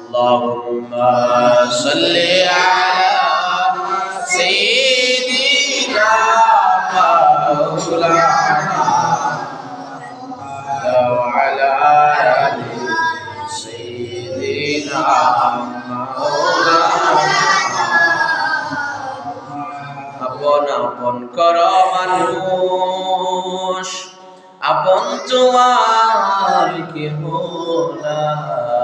اللهم صل على سيدنا مولانا وعلى آل سيدنا مولانا আপন আপন কর মানুষ আপন তোমার কেহ নাই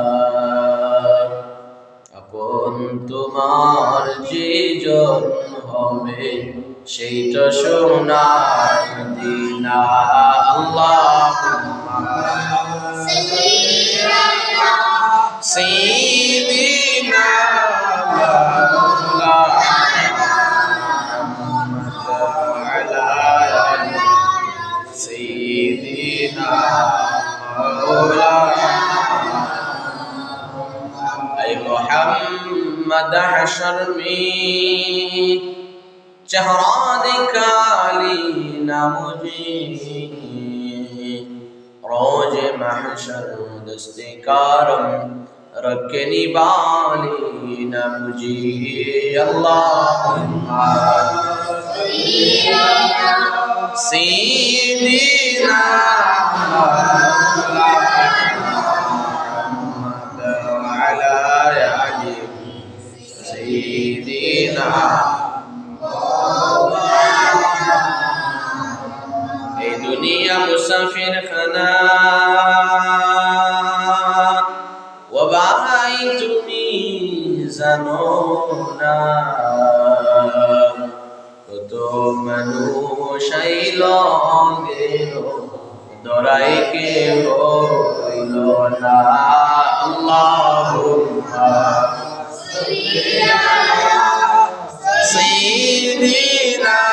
আপন তোমার যেজন হবে সেইটা সোনার মদিনা আল্লাহুম্মা সাইয়্যিদিনা محمد حشر में चेहरा दिखाली ना मुझे रोज महशर दस्ते कारम रखनी बाली ना मुझे अल्लाहुम्मा सय्यिदना এই দুনিয়া মুসাফির খানা ও ভাই তুমি জানো না কত মানুষ আইল গেল দরাই কে হইল না আল্লাহুম্মা سيدنا